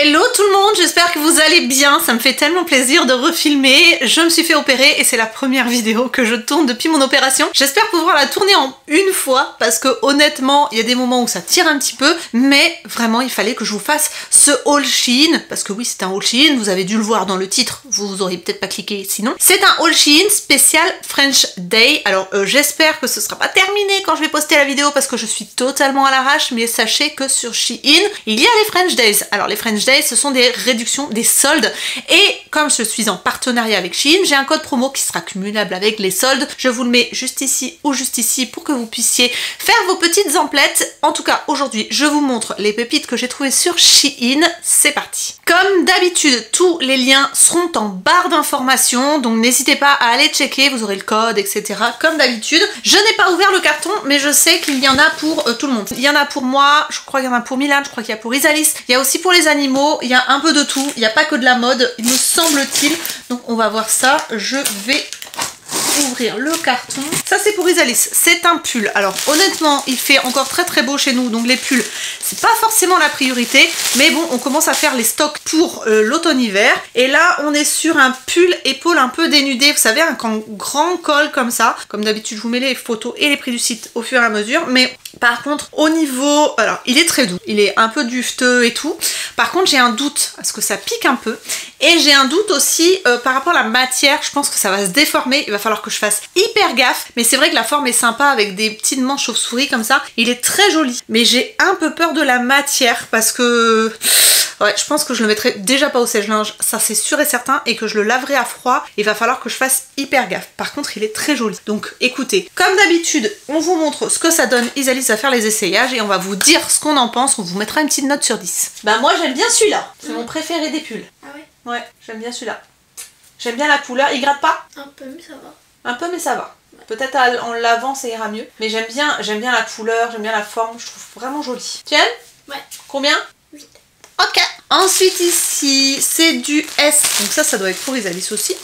Hello tout le monde, j'espère que vous allez bien, ça me fait tellement plaisir de refilmer. Je me suis fait opérer et c'est la première vidéo que je tourne depuis mon opération. J'espère pouvoir la tourner en une fois parce que honnêtement, il y a des moments où ça tire un petit peu, mais vraiment il fallait que je vous fasse ce haul Shein, parce que oui c'est un haul Shein, vous avez dû le voir dans le titre, vous auriez peut-être pas cliqué sinon. C'est un haul Shein spécial French Day, alors j'espère que ce sera pas terminé quand je vais poster la vidéo parce que je suis totalement à l'arrache, mais sachez que sur Shein, il y a les French Days. Alors les French Days, ce sont des réductions, des soldes, et comme je suis en partenariat avec Shein, j'ai un code promo qui sera cumulable avec les soldes. Je vous le mets juste ici ou juste ici pour que vous puissiez faire vos petites emplettes. En tout cas, aujourd'hui, je vous montre les pépites que j'ai trouvées sur Shein. C'est parti. Comme d'habitude, tous les liens seront en barre d'informations, donc n'hésitez pas à aller checker, vous aurez le code, etc. Comme d'habitude. Je n'ai pas ouvert le carton, mais je sais qu'il y en a pour tout le monde. Il y en a pour moi, je crois qu'il y en a pour Milan, je crois qu'il y a pour Isalis, il y a aussi pour les animaux, il y a un peu de tout, il n'y a pas que de la mode, il me semble-t-il. Donc on va voir ça, je vais ouvrir le carton. Ça c'est pour Isalis, c'est un pull. Alors honnêtement il fait encore très très beau chez nous, donc les pulls c'est pas forcément la priorité, mais bon on commence à faire les stocks pour l'automne-hiver. Et là on est sur un pull épaule un peu dénudé, vous savez, un grand col comme ça. Comme d'habitude je vous mets les photos et les prix du site au fur et à mesure, mais par contre au niveau, alors il est très doux, il est un peu dufteux et tout. Par contre j'ai un doute parce que ça pique un peu, et j'ai un doute aussi par rapport à la matière. Je pense que ça va se déformer, il va falloir que je fasse hyper gaffe, mais c'est vrai que la forme est sympa avec des petites manches chauve-souris comme ça, il est très joli, mais j'ai un peu peur de la matière parce que ouais, je pense que je le mettrai déjà pas au sèche-linge, ça c'est sûr et certain, et que je le laverai à froid. Il va falloir que je fasse hyper gaffe. Par contre il est très joli, donc écoutez, comme d'habitude on vous montre ce que ça donne. Isalis va faire les essayages et on va vous dire ce qu'on en pense, on vous mettra une petite note sur 10. Bah moi j'aime bien celui-là, c'est mon préféré des pulls. Ah ouais? Ouais, j'aime bien celui-là. J'aime bien la couleur, il gratte pas? Un peu, mais ça va. Un peu, mais ça va. Peut-être en lavant ça ira mieux. Mais j'aime bien la couleur, j'aime bien la forme, je trouve vraiment joli. Tu aimes? Ouais. Combien? 8. Ok. Ensuite ici, c'est du S. Donc ça doit être pour Isalis aussi.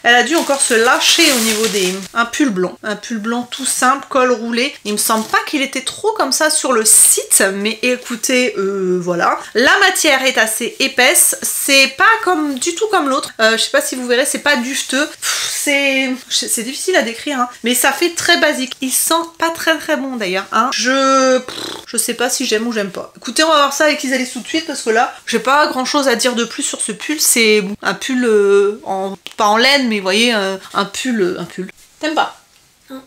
Elle a dû encore se lâcher au niveau des... Un pull blanc. Un pull blanc tout simple, col roulé. Il me semble pas qu'il était trop comme ça sur le site, mais écoutez, voilà. La matière est assez épaisse. C'est pas comme du tout comme l'autre. Je sais pas si vous verrez, c'est pas dufteux. C'est difficile à décrire, hein. Mais ça fait très basique. Il sent pas très très bon d'ailleurs, hein. Je sais pas si j'aime ou j'aime pas. Écoutez, on va voir ça avec Isalis tout de suite parce que là, j'ai pas grand chose à dire de plus sur ce pull. C'est un pull pas en laine, mais vous voyez, un pull. T'aimes pas? Non.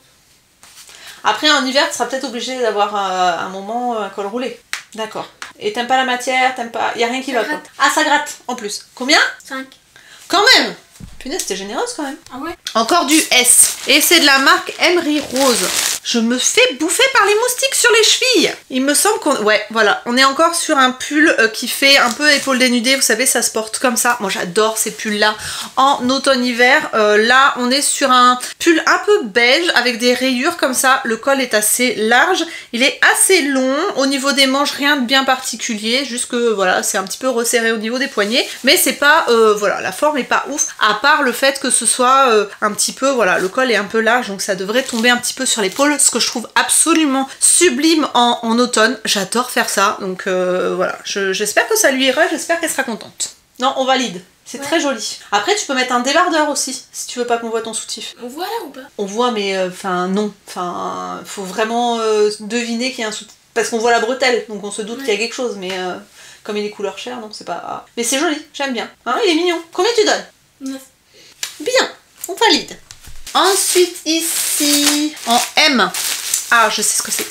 Après en hiver tu seras peut-être obligé d'avoir un moment un col roulé. D'accord. Et t'aimes pas la matière, t'aimes pas... Y a rien qui va quoi. Ah ça gratte en plus. Combien? 5. Quand même. Punaise, c'était généreuse quand même. Ah ouais? Encore du S. Et c'est de la marque Emery Rose. Je me fais bouffer par les moustiques sur les chevilles. Il me semble qu'on... Ouais, voilà. On est encore sur un pull qui fait un peu épaule dénudée. Vous savez, ça se porte comme ça. Moi, j'adore ces pulls-là en automne-hiver. Là, on est sur un pull un peu beige avec des rayures comme ça. Le col est assez large. Il est assez long. Au niveau des manches, rien de bien particulier. Juste que, voilà, c'est un petit peu resserré au niveau des poignets. Mais c'est pas... voilà, la forme est pas ouf. À part le fait que ce soit un petit peu... Voilà, le col est un peu large. Donc, ça devrait tomber un petit peu sur l'épaule. Ce que je trouve absolument sublime en automne. J'adore faire ça. Donc voilà, j'espère que ça lui ira, j'espère qu'elle sera contente. Non, on valide. C'est très joli. Après, tu peux mettre un débardeur aussi, si tu veux pas qu'on voit ton soutif. On voit là ou pas? On voit, mais enfin non. Enfin, faut vraiment deviner qu'il y a un soutif. Parce qu'on voit la bretelle, donc on se doute qu'il y a quelque chose, mais comme il est couleur chair, non, c'est pas... Mais c'est joli, j'aime bien. Hein, il est mignon. Combien tu donnes? 9. Bien, on valide. Ensuite ici, en M. Ah, je sais ce que c'est.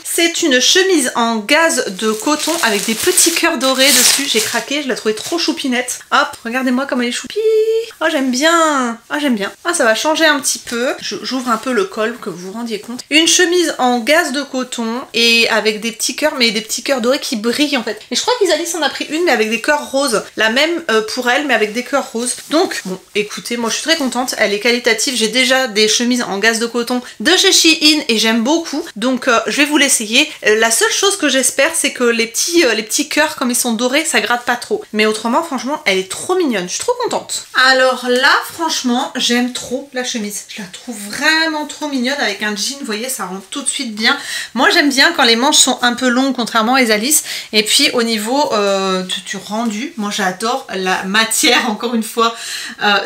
C'est une chemise en gaze de coton avec des petits cœurs dorés dessus. J'ai craqué, je la trouvais trop choupinette. Hop, regardez-moi comme elle est choupi. Oh, j'aime bien. Ah, j'aime bien. Ah, ça va changer un petit peu. J'ouvre un peu le col, que vous vous rendiez compte. Une chemise en gaze de coton et avec des petits cœurs, mais des petits cœurs dorés qui brillent en fait. Et je crois qu'Isalis en a pris une, mais avec des cœurs roses. La même pour elle, mais avec des cœurs roses. Donc, bon, écoutez, moi je suis très contente. Elle est qualitative. J'ai déjà des chemises en gaze de coton de chez Shein et j'aime beaucoup. Donc, je vais vous l'essayer. La seule chose que j'espère, c'est que les petits cœurs, comme ils sont dorés, ça gratte pas trop. Mais autrement, franchement, elle est trop mignonne. Je suis trop contente. Alors là, franchement, j'aime trop la chemise. Je la trouve vraiment trop mignonne avec un jean. Vous voyez, ça rend tout de suite bien. Moi, j'aime bien quand les manches sont un peu longues, contrairement à Alice. Et puis, au niveau du rendu, moi, j'adore la matière, encore une fois.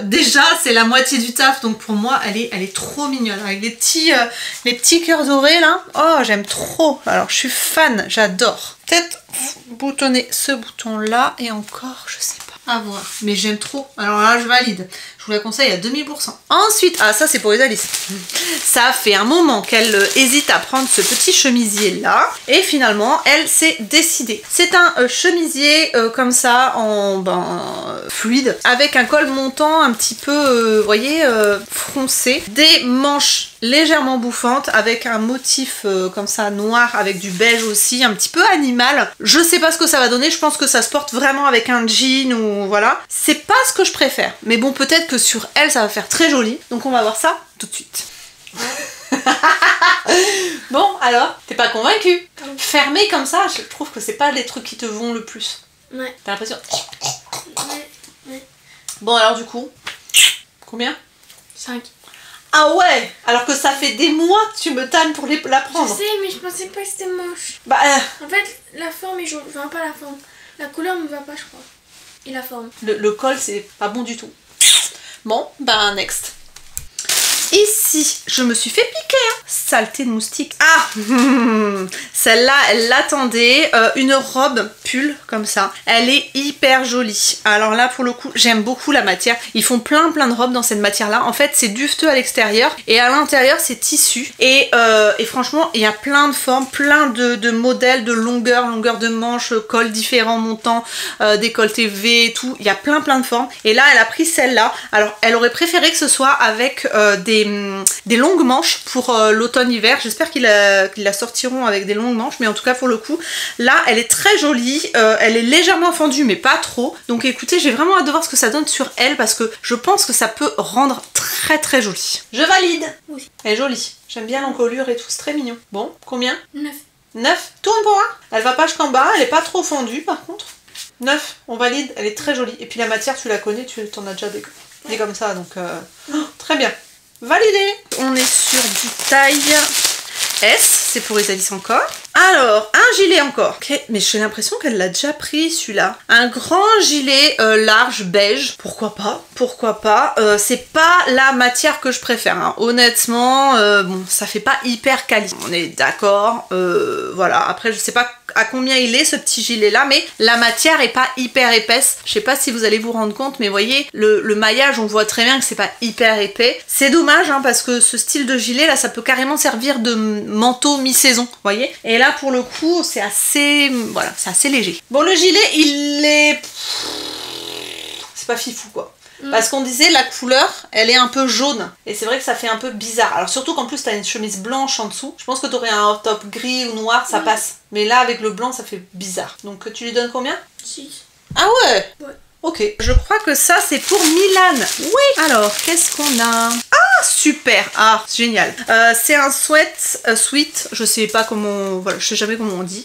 Déjà, c'est la moitié du taf. Donc, pour moi, elle est trop mignonne. Avec les petits cœurs dorés, là. Oh, j'aime trop. Alors, je suis fan. J'adore. Peut-être boutonner ce bouton-là. Et encore, je sais pas. À voir. Mais j'aime trop. Alors là, je valide. Je vous la conseille à 2000%. Ensuite, ah ça c'est pour les Alice. Ça fait un moment qu'elle hésite à prendre ce petit chemisier là. Et finalement, elle s'est décidée. C'est un chemisier comme ça, en fluide, avec un col montant un petit peu, vous voyez, froncé. Des manches légèrement bouffantes, avec un motif comme ça noir, avec du beige aussi, un petit peu animal. Je sais pas ce que ça va donner, je pense que ça se porte vraiment avec un jean ou voilà. C'est pas ce que je préfère. Mais bon, peut-être que sur elle ça va faire très joli, donc on va voir ça tout de suite. Bon alors, t'es pas convaincue? Fermé comme ça, je trouve que c'est pas les trucs qui te vont le plus. Ouais. T'as l'impression? Ouais. Bon alors du coup, combien? 5. Ah ouais. Alors que ça fait des mois que tu me tannes pour la prendre. Je sais, mais je pensais pas que c'était moche. Bah En fait, la forme est jolie, enfin pas la forme. La couleur me va pas, je crois. Et la forme. le col c'est pas bon du tout. Bon, bah next. Ici, je me suis fait piquer, hein. Saleté de moustique. Ah celle-là, elle l'attendait. Une robe pull comme ça. Elle est hyper jolie. Alors là, pour le coup, j'aime beaucoup la matière. Ils font plein de robes dans cette matière-là. En fait, c'est duveteux à l'extérieur et à l'intérieur, c'est tissu. Et franchement, il y a plein de formes, plein de modèles, de longueur de manches, cols différents, montants, décolleté V et tout. Il y a plein de formes. Et là, elle a pris celle-là. Alors, elle aurait préféré que ce soit avec des longues manches pour l'automne-hiver. J'espère qu'ils la sortiront avec des longues manches, mais en tout cas pour le coup, là elle est très jolie, elle est légèrement fendue mais pas trop. Donc écoutez, j'ai vraiment hâte de voir ce que ça donne sur elle parce que je pense que ça peut rendre très joli. Je valide. Oui. Elle est jolie. J'aime bien l'encolure et tout, c'est très mignon. Bon, combien? 9. 9. Tourne pour un. Elle va pas jusqu'en bas, elle est pas trop fendue par contre. 9, on valide, elle est très jolie. Et puis la matière, tu la connais, tu t'en as déjà des comme ça, donc très bien. Validé. On est sur du taille S, c'est pour les Alice encore. Alors, un gilet encore. Ok, mais j'ai l'impression qu'elle l'a déjà pris celui-là. Un grand gilet large beige. Pourquoi pas? Pourquoi pas? C'est pas la matière que je préfère. Hein. Honnêtement, bon, ça fait pas hyper quali. On est d'accord. Voilà. Après, je sais pas à combien il est ce petit gilet là, mais la matière est pas hyper épaisse. Je sais pas si vous allez vous rendre compte, mais voyez, le maillage, on voit très bien que c'est pas hyper épais. C'est dommage, hein, parce que ce style de gilet là, ça peut carrément servir de manteau mi-saison, voyez. Et là, pour le coup, c'est assez, voilà, c'est assez léger. Bon, le gilet, il est, c'est pas fifou quoi. Parce qu'on disait la couleur, elle est un peu jaune. Et c'est vrai que ça fait un peu bizarre. Alors surtout qu'en plus t'as une chemise blanche en dessous. Je pense que t'aurais un top gris ou noir, ça passe. Mais là avec le blanc, ça fait bizarre. Donc tu lui donnes combien? 6. Ah ouais? Ouais. Ok. Je crois que ça c'est pour Milan. Oui. Alors, qu'est-ce qu'on a? Ah, super. Ah, génial. C'est un sweat, je sais pas comment, voilà, je sais jamais comment on dit.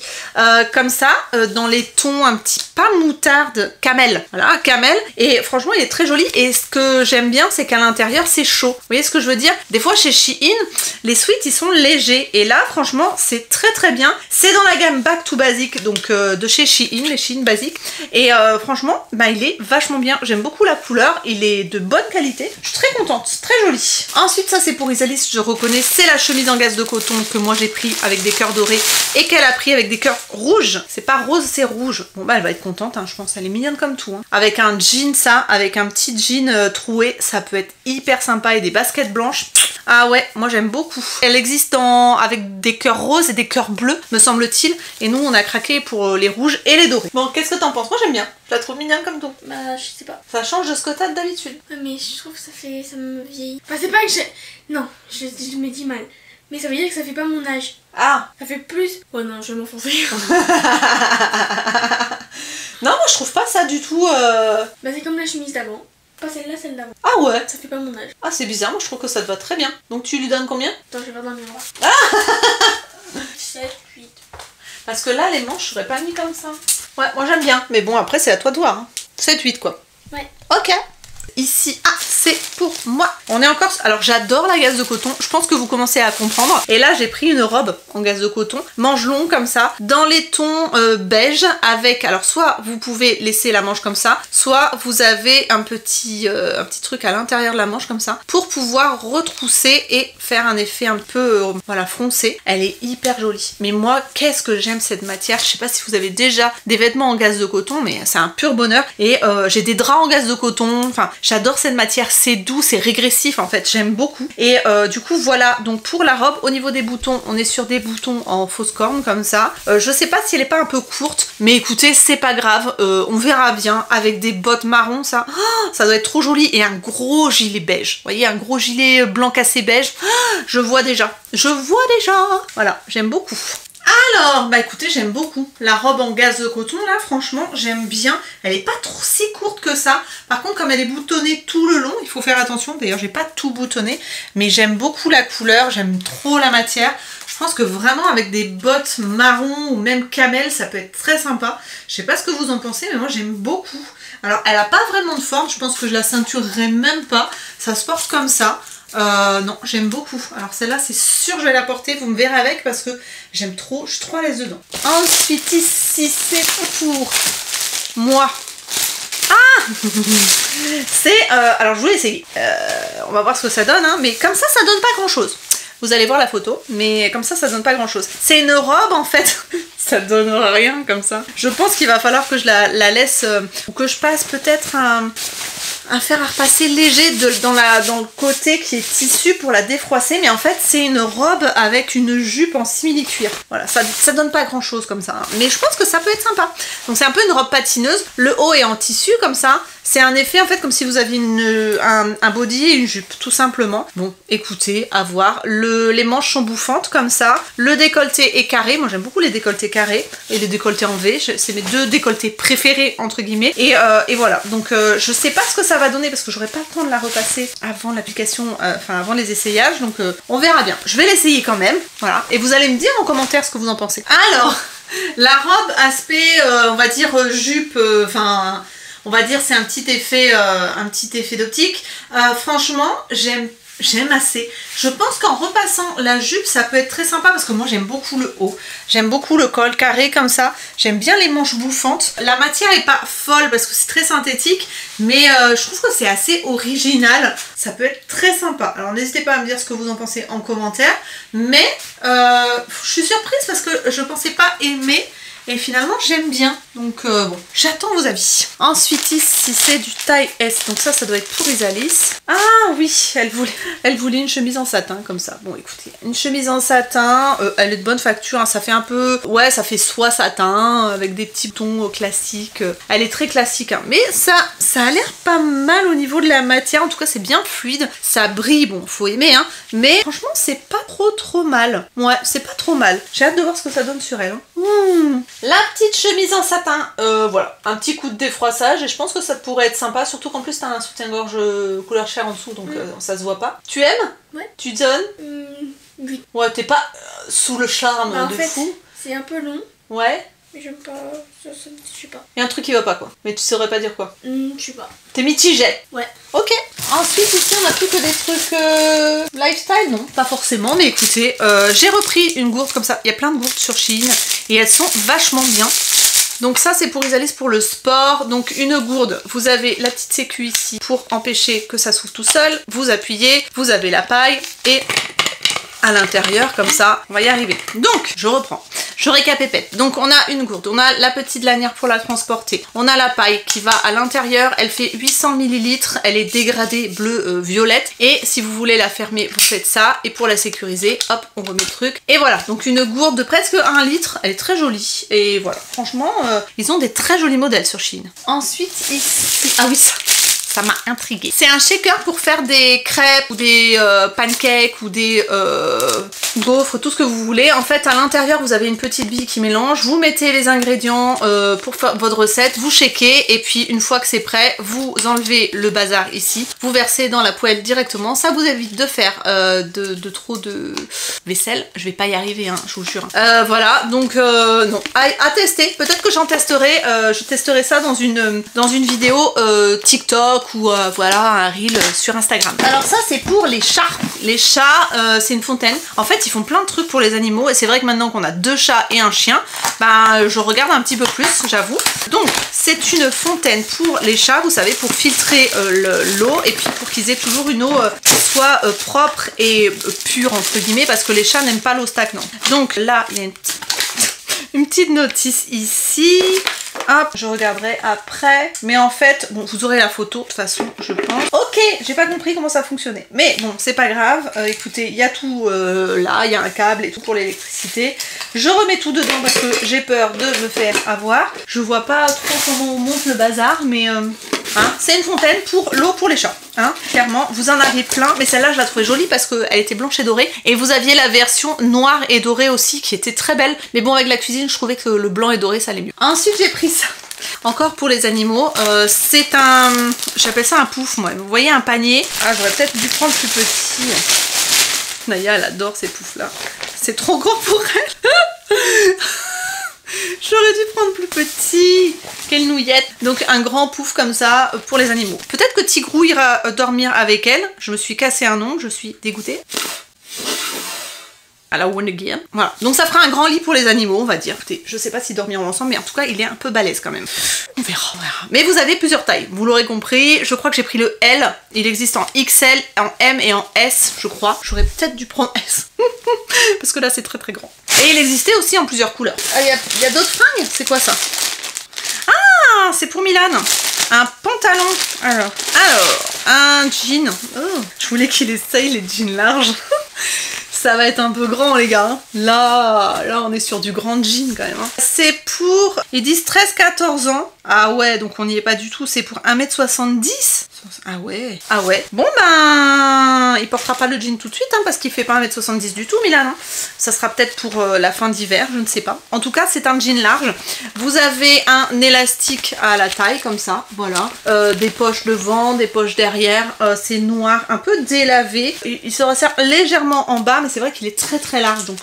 Comme ça, dans les tons un petit, pas moutarde, camel. Voilà, camel. Et franchement, il est très joli. Et ce que j'aime bien, c'est qu'à l'intérieur, c'est chaud. Vous voyez ce que je veux dire? Des fois, chez Shein, les sweats, ils sont légers. Et là, franchement, c'est très bien. C'est dans la gamme Back to Basic, donc de chez Shein, les Shein Basic. Et franchement, bah, il est vachement bien. J'aime beaucoup la couleur. Il est de bonne qualité. Je suis très contente. C'est très joli. Ensuite, ça c'est pour Isalis, je reconnais, c'est la chemise en gaze de coton que moi j'ai pris avec des cœurs dorés et qu'elle a pris avec des cœurs rouges. C'est pas rose, c'est rouge. Bon bah elle va être contente, hein, je pense. Elle est mignonne comme tout. Hein. Avec un jean, ça, avec un petit jean troué, ça peut être hyper sympa et des baskets blanches. Ah ouais, moi j'aime beaucoup. Elle existe avec des cœurs roses et des cœurs bleus, me semble-t-il. Et nous on a craqué pour les rouges et les dorés. Bon, qu'est-ce que t'en penses? Moi j'aime bien. Je la trouve mignonne comme tout. Bah, je sais pas. Ça change de ce que t'as d'habitude. Ouais, mais je trouve que ça me vieillit. Enfin, c'est pas que non, je me dis mal. Mais ça veut dire que ça fait pas mon âge. Ah. Ça fait plus... Oh non, je vais m'enfoncer. Non, moi je trouve pas ça du tout... Bah c'est comme la chemise d'avant. Pas celle-là, celle d'avant. Ah ouais. Ça fait pas mon âge. Ah c'est bizarre, moi je trouve que ça te va très bien. Donc tu lui donnes combien? Attends, je vais voir dans le miroir. 7. Parce que là, les manches, je n'aurais pas mis comme ça. Ouais, moi j'aime bien. Mais bon, après, c'est à toi de voir. Hein. 7-8 quoi. Ouais. Ok. Ici, ah, c'est pour moi. On est encore... Alors, j'adore la gaze de coton. Je pense que vous commencez à comprendre. Et là, j'ai pris une robe en gaze de coton. Manche longue comme ça. Dans les tons beige avec... Alors, soit vous pouvez laisser la manche comme ça. Soit vous avez un petit truc à l'intérieur de la manche comme ça. Pour pouvoir retrousser et faire un effet un peu... voilà, foncé. Elle est hyper jolie. Mais moi, qu'est-ce que j'aime cette matière. Je sais pas si vous avez déjà des vêtements en gaze de coton. Mais c'est un pur bonheur. Et j'ai des draps en gaze de coton. Enfin... J'adore cette matière, c'est doux, c'est régressif en fait, j'aime beaucoup. Et du coup voilà, donc pour la robe, au niveau des boutons, on est sur des boutons en fausse corne comme ça. Je sais pas si elle est pas un peu courte, mais écoutez, c'est pas grave, on verra bien. Avec des bottes marron, ça, ça doit être trop joli. Et un gros gilet beige, vous voyez, un gros gilet blanc cassé beige. Je vois déjà, voilà, j'aime beaucoup. Alors, bah écoutez, j'aime beaucoup la robe en gaze de coton là, franchement, j'aime bien. Elle est pas trop si courte que ça. Par contre, comme elle est boutonnée tout le long, il faut faire attention. D'ailleurs, j'ai pas tout boutonné, mais j'aime beaucoup la couleur, j'aime trop la matière. Je pense que vraiment avec des bottes marron ou même camel, ça peut être très sympa. Je sais pas ce que vous en pensez, mais moi j'aime beaucoup. Alors, elle a pas vraiment de forme, je pense que je la ceinturerai même pas. Ça se porte comme ça. Non, j'aime beaucoup. Alors celle-là, c'est sûr je vais la porter, vous me verrez avec parce que j'aime trop, je suis trop à l'aise dedans. Ensuite ici, c'est pour moi. Ah c'est, alors je voulais essayer. On va voir ce que ça donne, hein, mais comme ça donne pas grand-chose. Vous allez voir la photo, mais comme ça donne pas grand-chose. C'est une robe en fait. Ça donne rien comme ça. Je pense qu'il va falloir que je la laisse, ou que je passe peut-être un fer à repasser léger dans le côté qui est tissu pour la défroisser, mais en fait c'est une robe avec une jupe en simili-cuir. Voilà, ça donne pas grand chose comme ça, hein. Mais je pense que ça peut être sympa. Donc c'est un peu une robe patineuse, le haut est en tissu comme ça, c'est un effet en fait comme si vous aviez un body et une jupe, tout simplement. Bon, écoutez, à voir. Les manches sont bouffantes comme ça, le décolleté est carré, moi j'aime beaucoup les décolletés carrés et les décolletés en V, c'est mes deux décolletés préférés entre guillemets, et voilà, donc je sais pas ce que ça va donner parce que j'aurai pas le temps de la repasser avant l'application, enfin avant les essayages, donc on verra bien. Je vais l'essayer quand même, voilà, et vous allez me dire en commentaire ce que vous en pensez. Alors, la robe aspect, on va dire jupe, enfin, on va dire c'est un petit effet d'optique. Franchement, j'aime assez. Je pense qu'en repassant la jupe, ça peut être très sympa parce que moi j'aime beaucoup le haut. J'aime beaucoup le col carré comme ça. J'aime bien les manches bouffantes. La matière est pas folle parce que c'est très synthétique, mais je trouve que c'est assez original. Ça peut être très sympa. Alors n'hésitez pas à me dire ce que vous en pensez en commentaire. Mais je suis surprise parce que je pensais pas aimer. Et finalement j'aime bien, donc bon, j'attends vos avis. Ensuite ici c'est du taille S, donc ça doit être pour Isalis. Ah oui, elle voulait une chemise en satin comme ça. Bon écoutez, une chemise en satin, elle est de bonne facture, hein, ça fait un peu, ouais ça fait soie satin, avec des petits boutons classiques. Elle est très classique, hein. Mais ça a l'air pas mal au niveau de la matière, en tout cas c'est bien fluide, ça brille, bon faut aimer, hein. Mais franchement c'est pas trop mal. Ouais, c'est pas trop mal. J'ai hâte de voir ce que ça donne sur elle, hein. La petite chemise en satin, voilà, un petit coup de défroissage et je pense que ça pourrait être sympa, surtout qu'en plus t'as un soutien-gorge couleur chair en dessous, donc ça se voit pas. Tu aimes? Ouais. Tu donnes? Oui. Ouais, t'es pas sous le charme bah, de fait, fou. C'est un peu long. Ouais. Mais j'aime pas, je sais pas. Il y a un truc qui va pas quoi, mais tu saurais pas dire quoi. Je sais pas. T'es mitigé? Ouais. Ok. Ensuite ici on a plus que des trucs lifestyle, non pas forcément, mais écoutez, j'ai repris une gourde comme ça. Il y a plein de gourdes sur Shein et elles sont vachement bien. Donc ça c'est pour Isalis pour le sport. Donc une gourde, vous avez la petite sécu ici pour empêcher que ça s'ouvre tout seul. Vous appuyez, vous avez la paille et à l'intérieur comme ça, on va y arriver. Donc je reprends, je récapépète. Donc on a une gourde, on a la petite lanière pour la transporter, on a la paille qui va à l'intérieur, elle fait 800 ml, elle est dégradée bleu violette, et si vous voulez la fermer vous faites ça, et pour la sécuriser hop on remet le truc, et voilà. Donc une gourde de presque 1 litre, elle est très jolie, et voilà, franchement ils ont des très jolis modèles sur Shein. Ensuite ici, ah oui Ça m'a intriguée. C'est un shaker pour faire des crêpes ou des pancakes ou des gaufres, tout ce que vous voulez. En fait, à l'intérieur, vous avez une petite bille qui mélange. Vous mettez les ingrédients pour faire votre recette, vous shakez et puis une fois que c'est prêt, vous enlevez le bazar ici. Vous versez dans la poêle directement. Ça vous évite de faire trop de vaisselle. Je vais pas y arriver, hein, je vous jure. Voilà, donc non. À tester. Peut-être que j'en testerai. Je testerai ça dans une vidéo TikTok ou voilà un reel sur Instagram. Alors ça c'est pour les chats. Les chats c'est une fontaine. En fait ils font plein de trucs pour les animaux et c'est vrai que maintenant qu'on a 2 chats et un chien, bah je regarde un petit peu plus, j'avoue. Donc c'est une fontaine pour les chats, vous savez, pour filtrer l'eau et puis pour qu'ils aient toujours une eau qui soit propre et pure entre guillemets, parce que les chats n'aiment pas l'eau stagnante. Donc là il y a une petite notice ici. Hop, je regarderai après. Mais en fait, bon, vous aurez la photo de toute façon, je pense. Ok, j'ai pas compris comment ça fonctionnait. Mais bon, c'est pas grave. Écoutez, il y a tout là, il y a un câble et tout pour l'électricité. Je remets tout dedans parce que j'ai peur de me faire avoir. Je vois pas trop comment on monte le bazar, mais hein, c'est une fontaine pour l'eau pour les chats. Hein, clairement, vous en avez plein. Mais celle-là, je la trouvais jolie parce qu'elle était blanche et dorée. Et vous aviez la version noire et dorée aussi qui était très belle. Mais bon, avec la cuisine, je trouvais que le blanc et doré, ça allait mieux. Ensuite, j'ai pris ça. Encore pour les animaux, c'est un... J'appelle ça un pouf, moi. Vous voyez un panier. Ah, j'aurais peut-être dû prendre plus petit. Naya, elle adore ces poufs-là. C'est trop grand pour elle. J'aurais dû prendre plus petit. Quelle nouillette. Donc un grand pouf comme ça pour les animaux. Peut-être que Tigrou ira dormir avec elle. Je me suis cassé un ongle, je suis dégoûtée. À la One Again. Voilà. Donc ça fera un grand lit pour les animaux, on va dire. Écoutez, je sais pas s'ils dormiront ensemble, mais en tout cas, il est un peu balèze quand même. On verra, on verra. Mais vous avez plusieurs tailles, vous l'aurez compris. Je crois que j'ai pris le L. Il existe en XL, en M et en S, je crois. J'aurais peut-être dû prendre S. Parce que là, c'est très très grand. Et il existait aussi en plusieurs couleurs. Il y a d'autres fringues? C'est quoi ça? Ah, c'est pour Milan. Un pantalon. Alors, un jean. Oh, je voulais qu'il essaye les jeans larges. Ça va être un peu grand les gars. Là on est sur du grand jean quand même. Hein. C'est pour... Ils disent 13-14 ans. Ah ouais, donc on n'y est pas du tout. C'est pour 1m70. Ah ouais. Ah ouais. Bon ben... Il portera pas le jean tout de suite hein, parce qu'il fait pas 1m70 du tout Milan. Hein. Ça sera peut-être pour la fin d'hiver, je ne sais pas. En tout cas, c'est un jean large. Vous avez un élastique à la taille comme ça. Voilà. Des poches devant, des poches derrière. C'est noir, un peu délavé. Il se resserre légèrement en bas, mais c'est vrai qu'il est très très large. Donc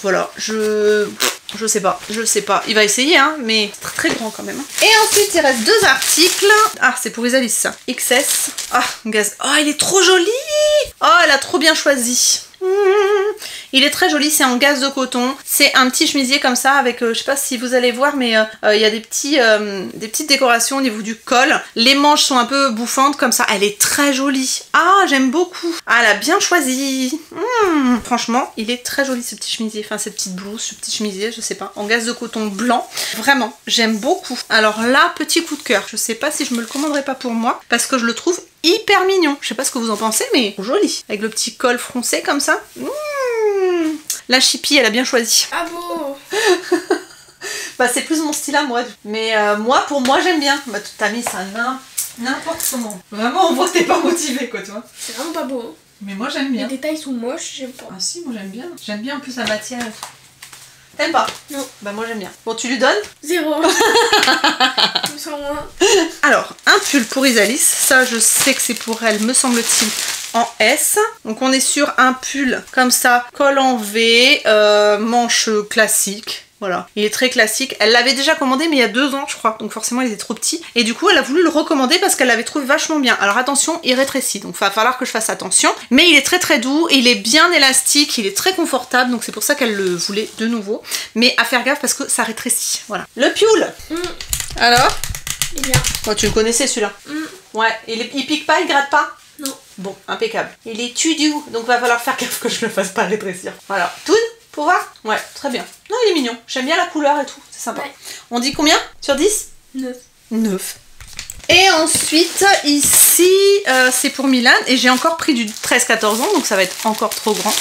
voilà. Je sais pas, il va essayer hein, mais très grand quand même. Et ensuite il reste 2 articles. Ah c'est pour Isalis ça, XS. Ah gaz, oh il est trop joli. Oh elle a trop bien choisi. Il est très joli, c'est en gaze de coton. C'est un petit chemisier comme ça avec, je sais pas si vous allez voir, mais il y a des petites décorations au niveau du col. Les manches sont un peu bouffantes comme ça. Elle est très jolie. Ah, j'aime beaucoup. Ah, elle a bien choisi. Franchement, il est très joli ce petit chemisier. Enfin, cette petite blouse, ce petit chemisier, je sais pas. En gaze de coton blanc. Vraiment, j'aime beaucoup. Alors là, petit coup de cœur. Je sais pas si je me le commanderai pas pour moi parce que je le trouve hyper mignon. Je sais pas ce que vous en pensez, mais joli. Avec le petit col froncé comme ça. La Chippy, elle a bien choisi. Ah bon. Bah c'est plus mon style à moi. Mais moi, pour moi, j'aime bien. Bah t'as mis ça n'importe comment. Vraiment, on voit que t'es pas motivée quoi, toi. C'est vraiment pas beau. Hein. Mais moi, j'aime bien. Les détails sont moches, j'aime pas. Ah si, moi j'aime bien. J'aime bien en plus la matière. T'aimes pas? Non. Bah moi j'aime bien. Bon, tu lui donnes? 0. Sans moi. Alors, un pull pour Isalis. Ça, je sais que c'est pour elle, me semble-t-il, en S. Donc on est sur un pull comme ça, col en V, manche classique. Voilà, il est très classique. Elle l'avait déjà commandé mais il y a 2 ans je crois, donc forcément il était trop petit. Et du coup elle a voulu le recommander parce qu'elle l'avait trouvé vachement bien. Alors attention, il rétrécit, donc il va falloir que je fasse attention. Mais il est très très doux, il est bien élastique, il est très confortable, donc c'est pour ça qu'elle le voulait de nouveau. Mais à faire gaffe parce que ça rétrécit, voilà. Le pull. Alors? Il est bien. Oh, tu le connaissais celui-là? Ouais, il pique pas, il gratte pas? Non. Bon, impeccable. Il est tudu, donc va falloir faire gaffe que je le fasse pas rétrécir. Voilà. Toon, pour voir? Ouais, très bien. Non, il est mignon. J'aime bien la couleur et tout. C'est sympa. Ouais. On dit combien? Sur 10? 9. 9. Et ensuite, ici, c'est pour Milan. Et j'ai encore pris du 13-14 ans, donc ça va être encore trop grand.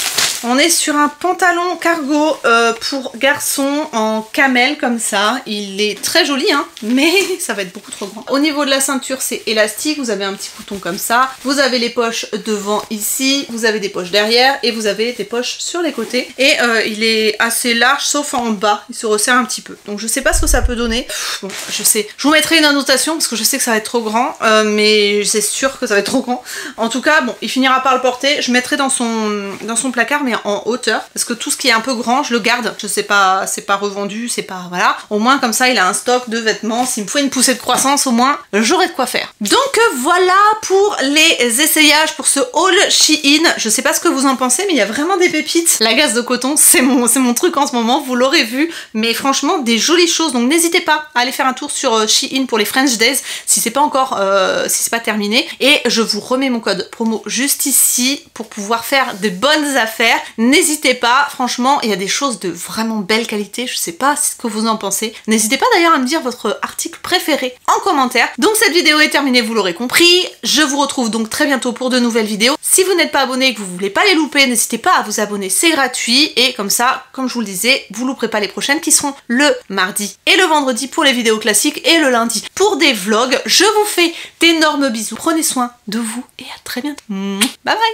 On est sur un pantalon cargo pour garçon en camel comme ça. Il est très joli hein, mais ça va être beaucoup trop grand. Au niveau de la ceinture c'est élastique, vous avez un petit bouton comme ça. Vous avez les poches devant ici, vous avez des poches derrière et vous avez des poches sur les côtés. Et il est assez large sauf en bas, il se resserre un petit peu. Donc je sais pas ce que ça peut donner. Bon, je sais. Je vous mettrai une annotation parce que je sais que ça va être trop grand, mais c'est sûr que ça va être trop grand. En tout cas, bon, il finira par le porter. Je mettrai dans son placard mais en hauteur parce que tout ce qui est un peu grand, je le garde. Je sais pas, c'est pas revendu, c'est pas... Voilà. Au moins comme ça, il a un stock de vêtements. S'il me faut une poussée de croissance, au moins, j'aurai de quoi faire. Donc voilà pour les essayages pour ce haul Shein. Je sais pas ce que vous en pensez, mais il y a vraiment des pépites. La gaze de coton, c'est mon truc en ce moment, vous l'aurez vu. Mais franchement, des jolies choses. Donc n'hésitez pas à aller faire un tour sur Shein pour les French Days si c'est pas encore, si c'est pas terminé. Et je vous remets mon code promo juste ici pour pouvoir faire de bonnes affaires. N'hésitez pas, franchement, il y a des choses de vraiment belle qualité. Je sais pas ce que vous en pensez. N'hésitez pas d'ailleurs à me dire votre article préféré en commentaire. Donc cette vidéo est terminée, vous l'aurez compris. Je vous retrouve donc très bientôt pour de nouvelles vidéos. Si vous n'êtes pas abonné et que vous voulez pas les louper, n'hésitez pas à vous abonner, c'est gratuit. Et comme ça, comme je vous le disais, vous louperez pas les prochaines qui seront le mardi et le vendredi pour les vidéos classiques et le lundi pour des vlogs. Je vous fais d'énormes bisous. Prenez soin de vous et à très bientôt. Bye bye.